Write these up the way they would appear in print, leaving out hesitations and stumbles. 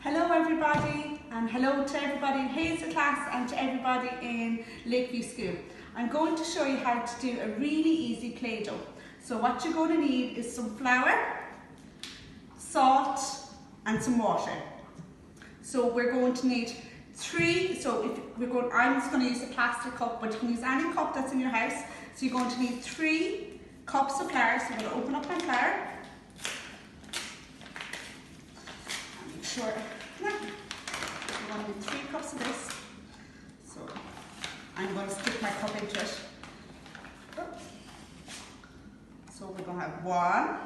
Hello everybody, and hello to everybody in Hazel class and to everybody in Lakeview School. I'm going to show you how to do a really easy Play-Doh. So what you're going to need is some flour, salt and some water. So we're going to need I'm just going to use a plastic cup, but you can use any cup that's in your house. So you're going to need 3 cups of flour. So I'm going to open up my flour. Sure. We're going to need 3 cups of this. So I'm going to stick my cup into it. So we're going to have 1,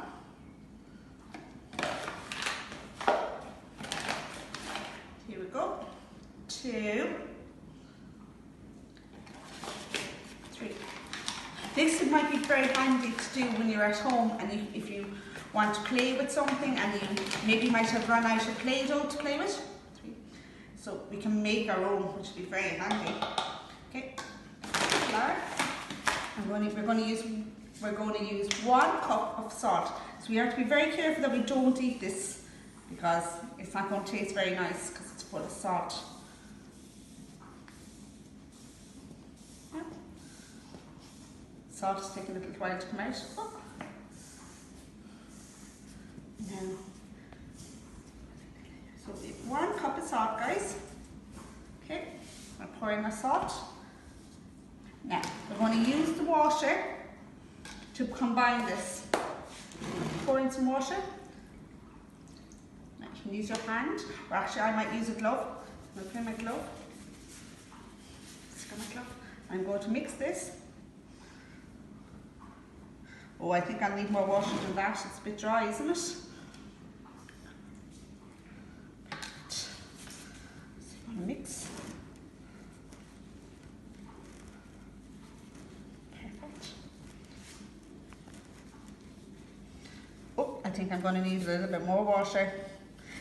2, 3. This might be very handy to do when you're at home and if you want to play with something and you maybe might have run out of Play-Doh to play with. 3. So we can make our own, which would be very handy. Okay, flour. We're going to use 1 cup of salt. So we have to be very careful that we don't eat this because it's not going to taste very nice because it's full of salt. Salt is taking a little while to come out. Now, so we have 1 cup of salt, guys. Okay, I'm pouring our salt. Now, we're going to use the water to combine this. Pour in some water. Now, you can use your hand, or actually I might use a glove. I'm going to put in my glove. I'm going to mix this. Oh, I think I'll need more water than that. It's a bit dry, isn't it? So I'm going to mix. Perfect. Oh, I think I'm going to need a little bit more water.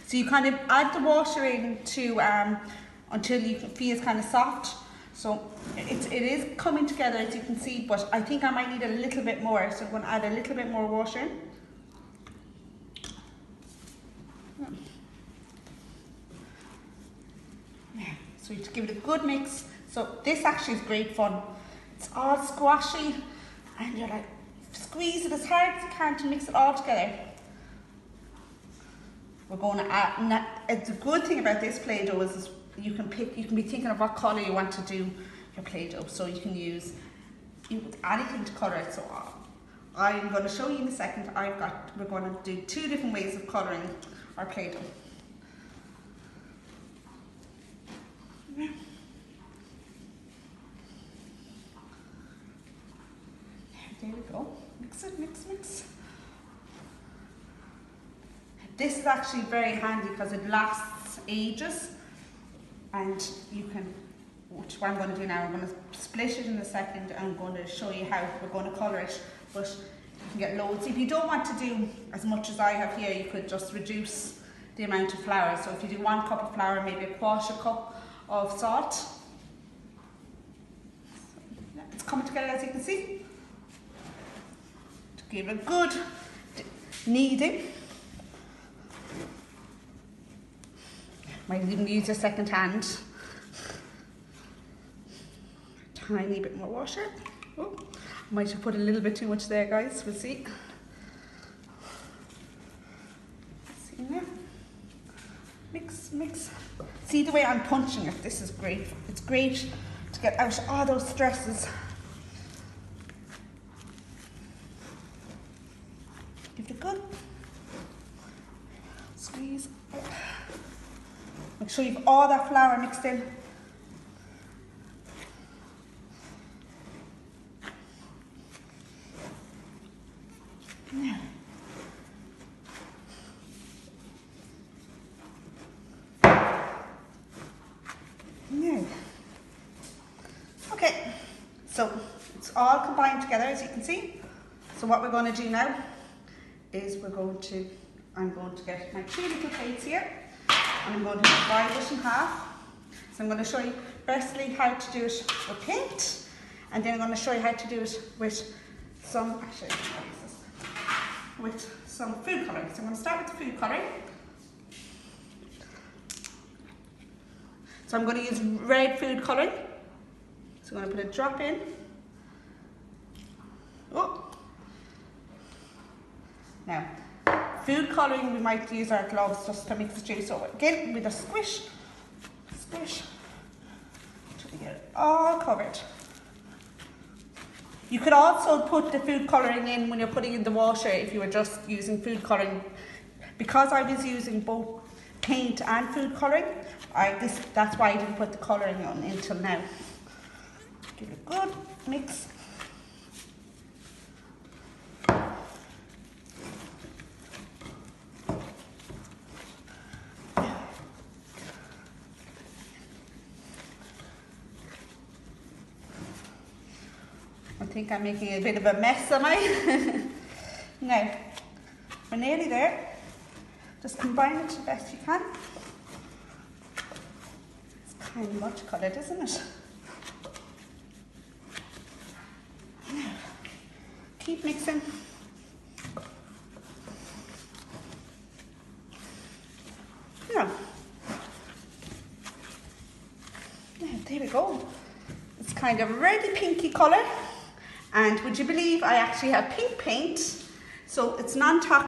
So you kind of add the water in to until you feel it's kind of soft. So it is coming together, as you can see, but I think I might need a little bit more. So I'm going to add a little bit more water in. So you have to give it a good mix. So this actually is great fun. It's all squashy and you're like, squeeze it as hard as you can to mix it all together. We're going to add, the good thing about this Play-Doh is you can be thinking of what colour you want to do your Play-Doh. So you can use anything to colour it. So I'm going to show you in a second. We're going to do 2 different ways of colouring our Play-Doh. Yeah. There we go. Mix it, mix. This is actually very handy because it lasts ages. And you can, which what I'm going to do now, I'm going to split it in a second and I'm going to show you how we're going to colour it. But you can get loads. If you don't want to do as much as I have here, you could just reduce the amount of flour. So if you do 1 cup of flour, maybe a 1/4 cup of salt. So, yeah, it's coming together, as you can see. To give it a good kneading. Might even use your second hand. Tiny bit more water. Oh, might have put a little bit too much there, guys. We'll see. See now. Mix. See the way I'm punching it. This is great. It's great to get out all those stresses. Give it a good squeeze. Make sure you've all that flour mixed in. Now. Okay, so it's all combined together, as you can see. So what we're going to do now is I'm going to get my 2 little plates here. And I'm going to divide it in half. So I'm going to show you firstly how to do it with paint, and then I'm going to show you how to do it with some food colouring. So I'm going to start with the food colouring. So I'm going to use red food colouring. So I'm going to put a drop in. Oh. Now, food colouring, we might use our gloves just to mix the juice. So again, with a squish, squish, till you get it all covered. You could also put the food colouring in when you're putting in the water if you were just using food colouring. Because I was using both paint and food colouring, that's why I didn't put the colouring on until now. Give it a good mix. I think I'm making a bit of a mess, am I? Now, we're nearly there. Just combine it the best you can. It's kind of much coloured, isn't it? Now, keep mixing. Now, there we go. It's kind of reddy pinky colour. And would you believe I actually have pink paint, so it's non-toxic.